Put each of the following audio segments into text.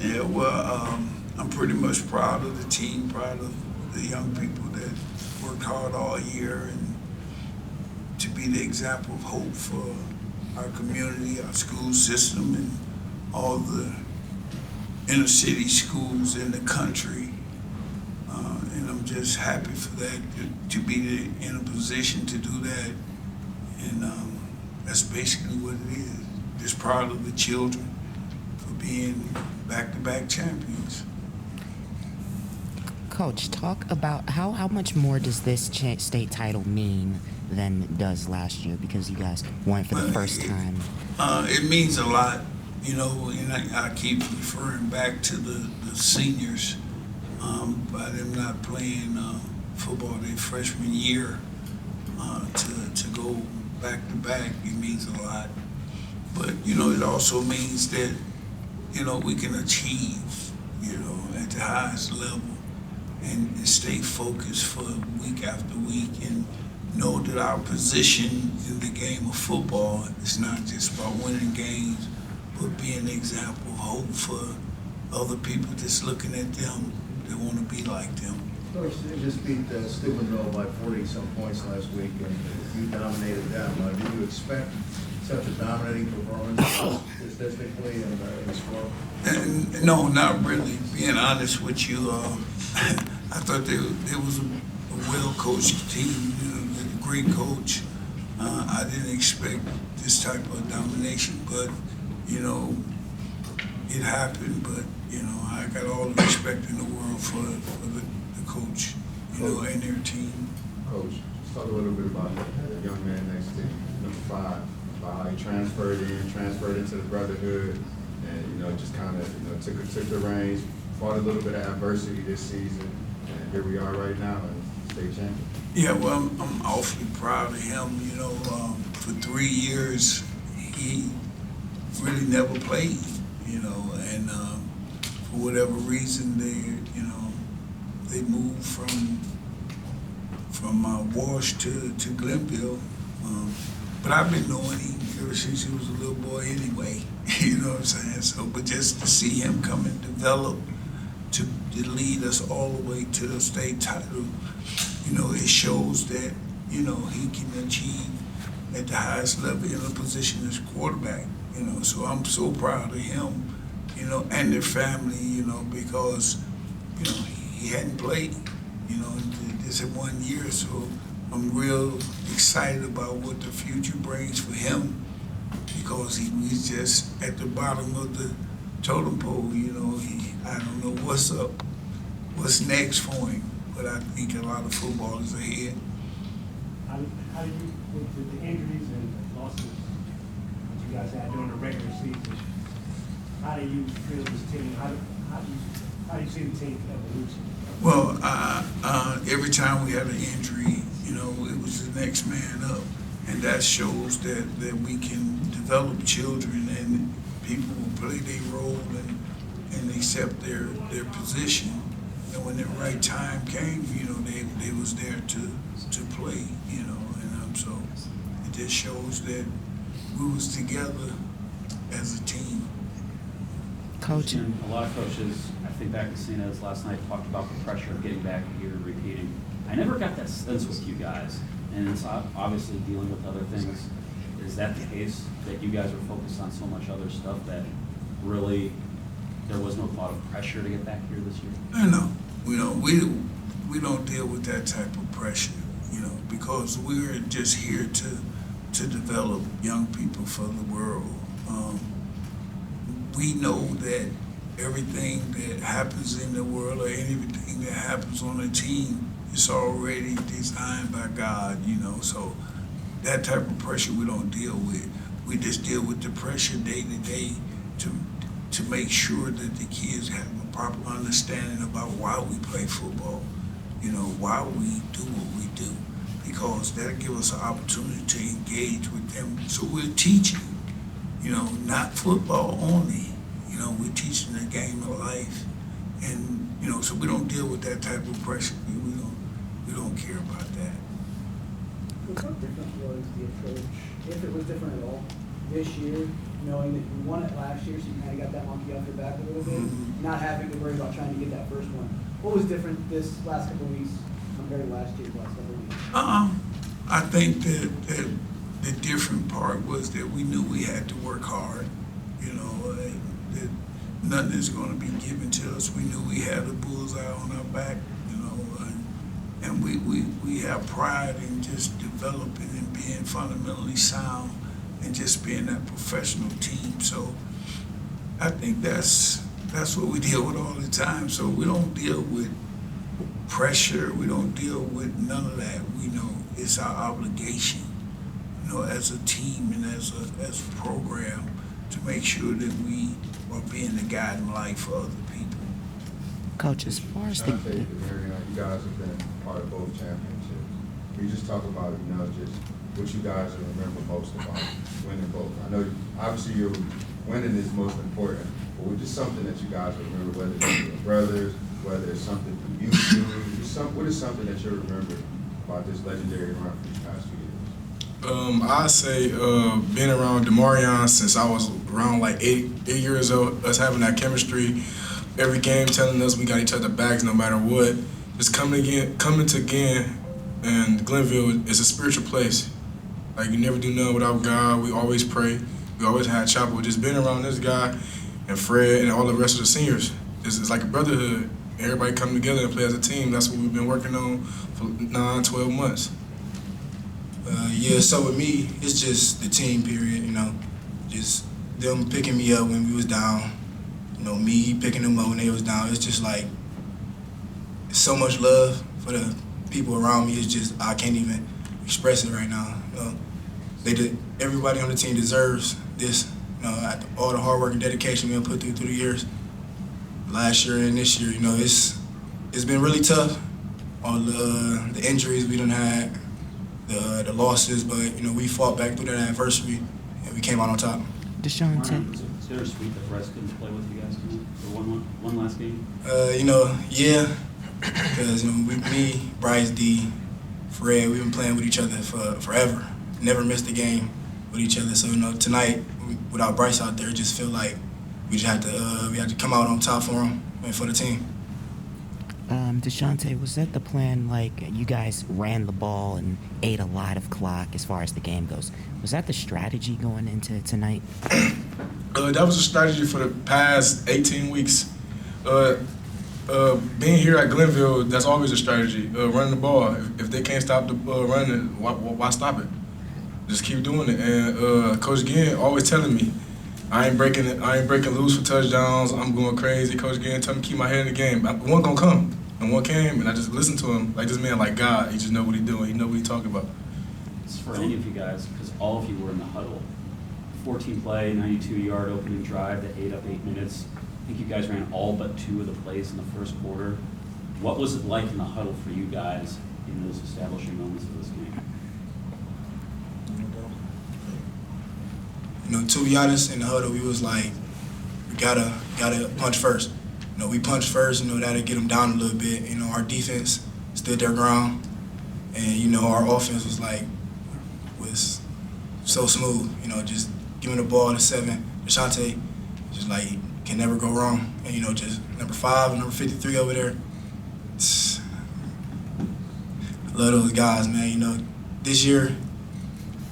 Yeah, well, I'm pretty much proud of the team, proud of the young people that worked hard all year and to be the example of hope for our community, our school system, and all the inner city schools in the country. And I'm just happy for that, to be in a position to do that. And that's basically what it is. Just proud of the children for being back-to-back champions. Coach, talk about how much more does this state title mean than it does last year, because you guys won it for the first time? It means a lot, and I keep referring back to the seniors, by them not playing football their freshman year, to go back to back. It means a lot. But, it also means that, we can achieve, at the highest level and stay focused for week after week and know that our position in the game of football is not just about winning games, but being an example of hope for other people that's looking at them that want to be like them. Coach, they just beat Glenville by 40-some points last week, and you dominated them. Do you expect such a dominating performance statistically in the score? No, not really. Being honest with you, I thought there was a well-coached team, a great coach. I didn't expect this type of domination, but, it happened. But, I got all the respect in the world for the coach, and their team. Coach, let's talk a little bit about the young man next to you, number 5, about how he transferred into the brotherhood, and, just kind of, took the reins, fought a little bit of adversity this season, and here we are right now in state champion. Yeah, well, I'm awfully proud of him. For 3 years, he really never played, and for whatever reason, they moved from Wash to Glenville. But I've been knowing him ever since he was a little boy anyway, you know what I'm saying? So, but just to see him come and develop to lead us all the way to the state title, it shows that, he can achieve at the highest level in a position as quarterback, So I'm so proud of him, and their family, because, he hadn't played, this in 1 year. So I'm real excited about what the future brings for him, because he's just at the bottom of the totem pole, I don't know what's next for him, but I think a lot of football is ahead. How do you, with the injuries and losses that you guys had during the regular season, how do you feel this team? How do you see the team evolution? Well, every time we had an injury, it was the next man up, and that shows that we can develop children and people will play their role and accept their position. And when the right time came, they was there to play, and so it just shows that we was together as a team. Coach, A lot of coaches, I think back to St. Ed's last night, talked about the pressure of getting back here and repeating. I never got that sense with you guys, and it's obviously dealing with other things. Is that the case, that you guys are focused on so much other stuff that really there was no thought of pressure to get back here this year? No, we don't deal with that type of pressure, because we're just here to develop young people for the world. We know that everything that happens in the world or anything that happens on a team is already designed by God, so that type of pressure we don't deal with. We just deal with the pressure day to day to make sure that the kids have a proper understanding about why we play football, why we do what we do, because that'll give us an opportunity to engage with them. So we're teaching, not football only. We're teaching the game of life, and so we don't deal with that type of pressure. We don't care about that. How different was the approach, if it was different at all, this year, knowing that you won it last year, so you kind of got that monkey off your back a little bit, not having to worry about trying to get that first one. What was different this last couple of weeks compared to last year's last couple of weeks? I think that the different part was that we knew we had to work hard, you know, that nothing is going to be given to us. We knew we had a bullseye on our back, you know, and we have pride in just developing and being fundamentally sound and just being that professional team. So I think that's what we deal with all the time. So we don't deal with pressure. We don't deal with none of that. We know it's our obligation, you know, as a team and as a program to make sure that we are being the guiding light for other people. Coach, as far as I think that, you guys have been part of both championships. We just talk about, you know, just what you guys remember most about winning both. I know obviously your winning is most important, but what is something that you guys remember, whether it's your brothers, whether it's something you do, what is something that you remember about this legendary run for these past few years? I say being around DeMarion since I was around like eight years old, us having that chemistry, every game telling us we got each other backs no matter what. Just coming to Ginn and Glenville is a spiritual place. Like you never do nothing without God. We always pray. We always had chapel. Just being around this guy and Fred and all the rest of the seniors, it's like a brotherhood. Everybody come together and play as a team. That's what we've been working on for 9-12 months. Yeah, so with me, it's just the team period, you know, just them picking me up when we was down, you know, me picking them up when they was down. It's just like so much love for the people around me. It's just, I can't even express it right now. You know, everybody on the team deserves this, you know, all the hard work and dedication we put through the years. Last year and this year, you know, it's been really tough. All the injuries we done had, the losses, but you know we fought back through that adversity and we came out on top. Deshaunte. Is it bittersweet that Bryce couldn't play with you guys tonight for one last game? You know, yeah, because you know me, Bryce, D, Fred, we've been playing with each other for forever. Never missed a game with each other. So you know tonight, without Bryce out there, it just feel like we just had to come out on top for him and for the team. Deshaunte, was that the plan? Like, you guys ran the ball and ate a lot of clock as far as the game goes. Was that the strategy going into tonight? That was a strategy for the past 18 weeks. Being here at Glenville, that's always a strategy. Running the ball. If they can't stop the running, why stop it? Just keep doing it. And Coach Ginn always telling me, I ain't breaking loose for touchdowns. I'm going crazy. Coach Ginn told me to keep my head in the game. One gonna come, and one came, and I just listened to him like this man, like God. He just know what he doing. He know what he talking about. It's for any of you guys, because all of you were in the huddle. 14-play, 92-yard opening drive that ate up 8 minutes. I think you guys ran all but 2 of the plays in the first quarter. What was it like in the huddle for you guys in those establishing moments of this game? You know, to be honest, in the huddle, we was like, we gotta punch first. You know, we punched first. You know, that'll get them down a little bit. You know, our defense stood their ground, and you know, our offense was so smooth. You know, just giving the ball to 7, Deshaunte, just like can never go wrong. And you know, just number 5 and number 53 over there. I love those guys, man. You know, this year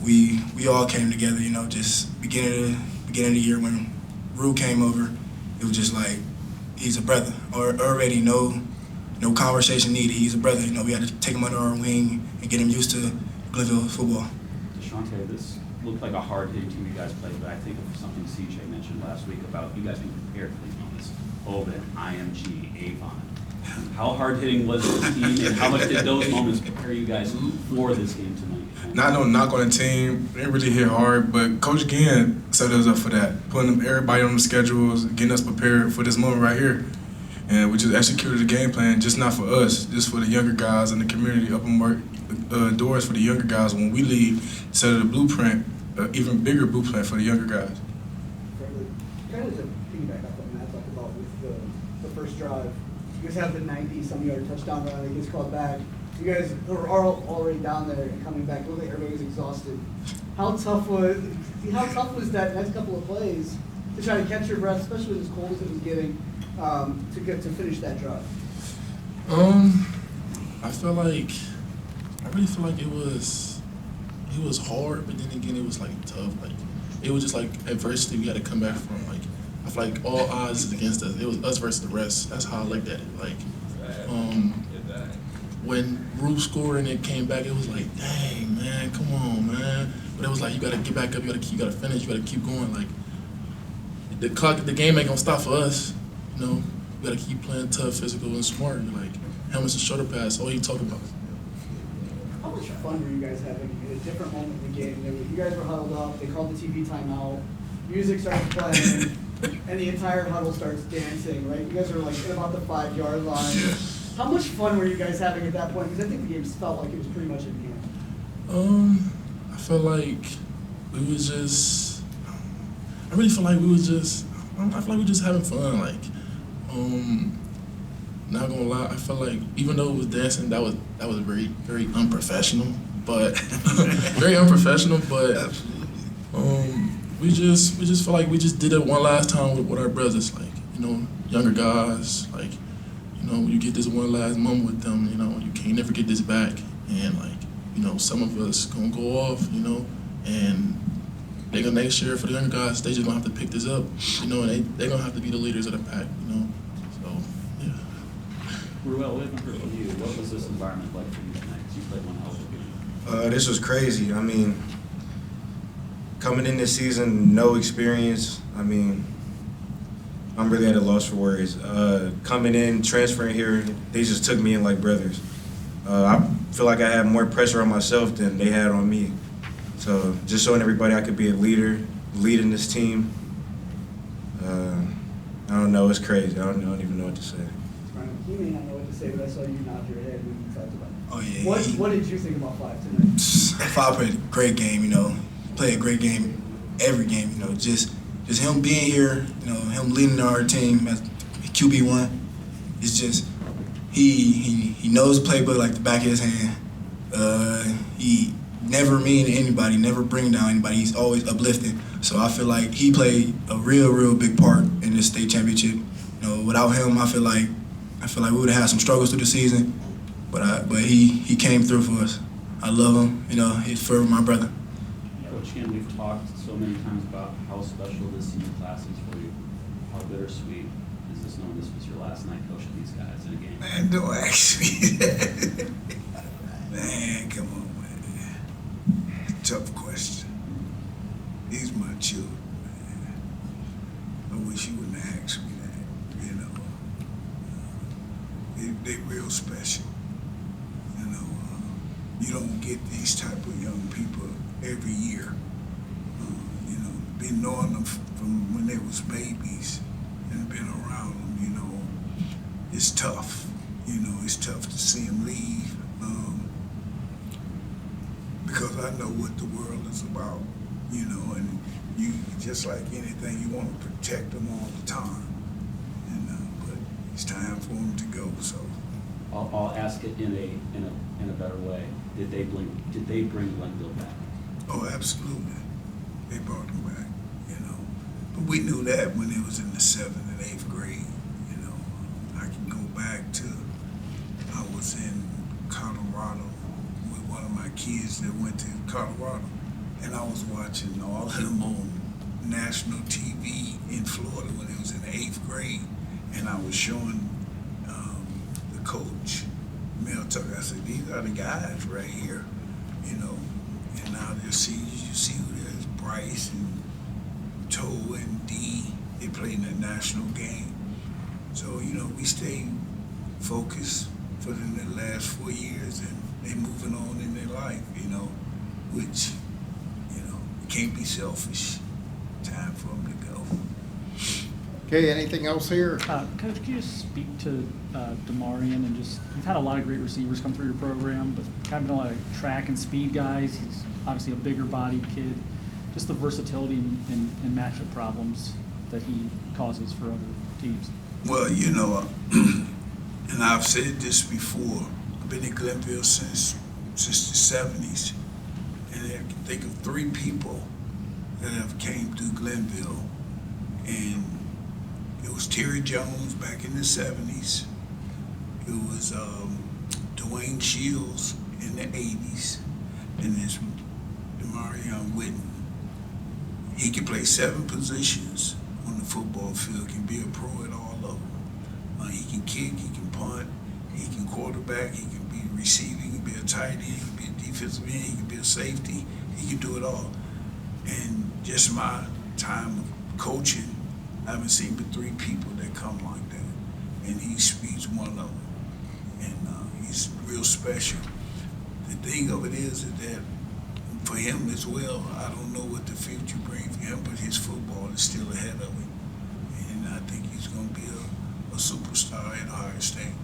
we all came together. You know, just beginning of the year when Rue came over, it was just like he's a brother. Or already no conversation needed. He's a brother. You know, we had to take him under our wing and get him used to Glenville football. Deshaunte, this looked like a hard-hitting team you guys played, but I think of something CJ mentioned last week about you guys being prepared for these moments. Ovid, IMG, Avon. How hard-hitting was this team, and how much did those moments prepare you guys for this game tonight? Not no knock on the team. They really hit hard, but Coach Ginn set us up for that, putting everybody on the schedules, getting us prepared for this moment right here. And we just executed the game plan, just not for us, just for the younger guys in the community, open doors for the younger guys when we leave, set a blueprint, even bigger blueprint for the younger guys. Kind of to piggyback off what Matt talked about with the first drive. You guys have the 90-some-yard touchdown run that gets called back. You guys were already down there and coming back. It looked like everybody was exhausted. How tough was that next couple of plays to try to catch your breath, especially as cold as it was getting? to finish that drive? I really feel like it was hard, but then again, it was like tough. Like it was just like adversity we had to come back from. Like I feel like all odds is against us. It was us versus the rest. That's how I looked at it. Like when Rube scored and it came back, it was like, dang man, come on man. But it was like you gotta get back up. You gotta finish. You gotta keep going. Like the game ain't gonna stop for us. You know, we gotta keep playing tough, physical, and smart. Like helmets and shoulder pads. All you talk about. How much fun were you guys having at a different moment in the game? You guys were huddled up, they called the TV timeout, music starts playing, and the entire huddle starts dancing, right? You guys are like at about the 5-yard line. How much fun were you guys having at that point? Because I think the game felt like it was pretty much in hand. I feel like we was just. I really feel like we was just. I feel like we were just having fun. Like, not gonna lie, I feel like even though it was dancing, that was very very unprofessional. But very unprofessional. But we just feel like we just did it one last time with our brothers. Like younger guys. Like you get this one last moment with them. You can't never get this back. And like some of us gonna go off. And they're gonna make sure for the younger guys, they just gonna have to pick this up. And they're gonna have to be the leaders of the pack. So yeah. Ruel, we haven't heard from you. What was this environment like for you tonight? 'Cause you played one hell of a game. This was crazy. I mean, coming in this season, no experience. I mean, I'm really at a loss for words. Coming in, transferring here, they just took me in like brothers. I feel like I had more pressure on myself than they had on me. So just showing everybody I could be a leader, leading this team. I don't know, it's crazy. I don't even know what to say. You may not know what to say, but I saw you nod your head when you talked about it. Oh yeah. What did you think about 5 tonight? Five played a great game. Played a great game every game. Just him being here. Him leading our team as QB1. It's just he knows the playbook like the back of his hand. He never mean to anybody, never bring down anybody. He's always uplifting. So I feel like he played a real big part in this state championship. Without him, I feel like we would have had some struggles through the season. But he came through for us. I love him. He's forever my brother. Coach Ginn, we've talked so many times about how special this senior class is for you. How bittersweet is this knowing this was your last night coaching these guys in a game? Man, don't ask me that. Man, come on, man. Tough question. These my children, man. I wish you wouldn't have asked me that. They real special. You don't get these type of young people every year. Been knowing them from when they was babies and been around them, it's tough. It's tough to see them leave because I know what the world is about, and you, just like anything, you want to protect them all the time. But it's time for them to go, so. I'll ask it in a better way. Did they bring Glenville back? Oh, absolutely. They brought them back, But we knew that when it was in the 7th and 8th grade, I can go back to, I was in Colorado with one of my kids that went to Colorado, and I was watching all of them on national TV in Florida when it was in the 8th grade, and I was showing the coach, Mel Tucker, I said, these are the guys right here, and now you see who there's Bryce and Toe and D, they played in that national game. So, we stayed focused for the last 4 years, and they moving on in their life, which, you can't be selfish. Time for them to go. Okay, anything else here? Coach, can you just speak to Demarion and you've had a lot of great receivers come through your program, but kind of been a lot of track and speed guys. He's obviously a bigger bodied kid. Just the versatility and matchup problems that he causes for other teams. Well, and I've said this before, I've been in Glenville since the 70s, and I can think of 3 people that have came through Glenville, and It was Terry Jones back in the 70s. It was Dwayne Shields in the 80s. And it's Demarion Whitten. He can play 7 positions on the football field, can be a pro at all of them. He can kick, he can punt, he can quarterback, he can be receiving, he can be a tight end, he can be a defensive end, he can be a safety, he can do it all. And just my time of coaching, I haven't seen but 3 people that come like that. And he's one of them. And he's real special. The thing of it is that for him as well, I don't know what the future brings for him, but his football is still ahead of him. And I think he's going to be a superstar at Ohio State.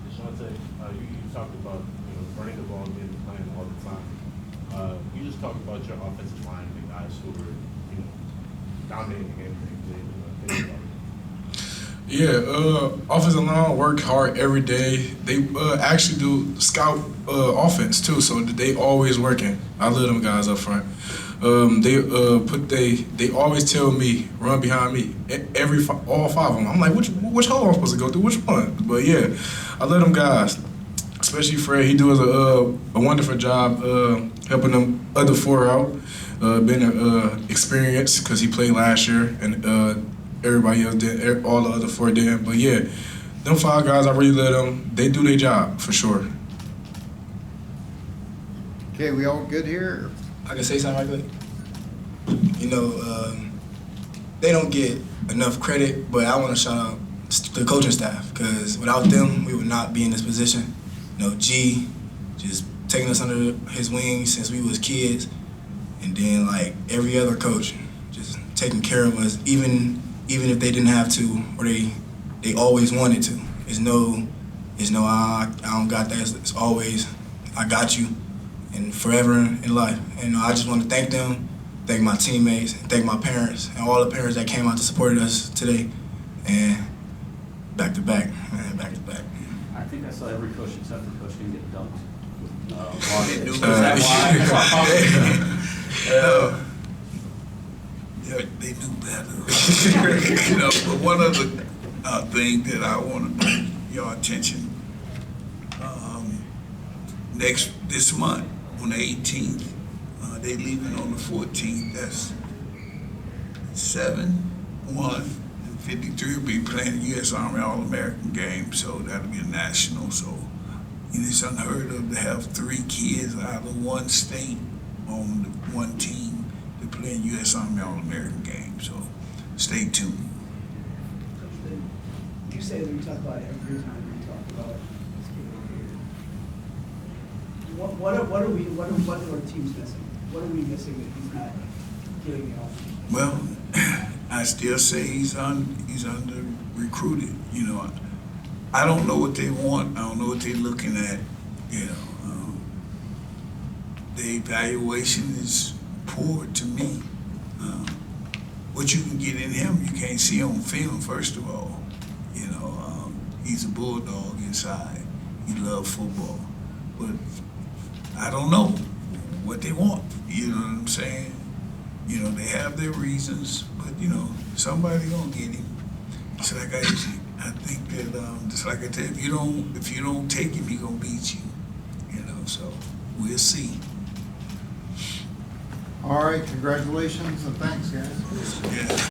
Deshante, you talked about running the ball, getting the plan all the time. You just talked about your offensive line, the guys who were dominating everything. Yeah, offensive line work hard every day. They actually do scout offense too, so they always working. I love them guys up front. They always tell me run behind me. All 5 of them. I'm like, which hole am I supposed to go through? Which one? But yeah, I love them guys, especially Fred. He does a wonderful job helping them other 4 out. Been an experience because he played last year and. Everybody else did, all the other 4 did. But yeah, them 5 guys, I really love them. They do their job, for sure. Okay, we all good here? I can say something right quick. You know, they don't get enough credit, but I want to shout out the coaching staff because without them, we would not be in this position. You know, G just taking us under his wings since we was kids, and then like every other coach just taking care of us, even if they didn't have to or they always wanted to. It's no I don't got that. It's always I got you and forever in life. And I just want to thank them, thank my teammates, and thank my parents and all the parents that came out to support us today. And back to back, man, back to back. I think I saw every coach except for Coach Ginn get dunked. Yeah, they knew better. But one other thing that I want to bring your attention, this month on the 18th, they leaving on the 14th. That's 7-1 and 53 will be playing the U.S. Army All-American game, so that'll be a national. So it's unheard of to have 3 kids out of one state on one team to play in U.S. Army All-American game. So stay tuned. You say that we talk about it every time we talk about it. What are our teams missing? What are we missing that he's not getting the offense? Well, I still say he's under recruited. I don't know what they want. I don't know what they're looking at. The evaluation is poor to me. What you can get in him, you can't see on film. First of all, he's a bulldog inside. He loves football, but I don't know what they want. You know what I'm saying? They have their reasons, but somebody gonna get him. It's like I think that just like I said, if you don't take him, he gonna beat you. So we'll see. All right, congratulations and thanks, guys. Yeah.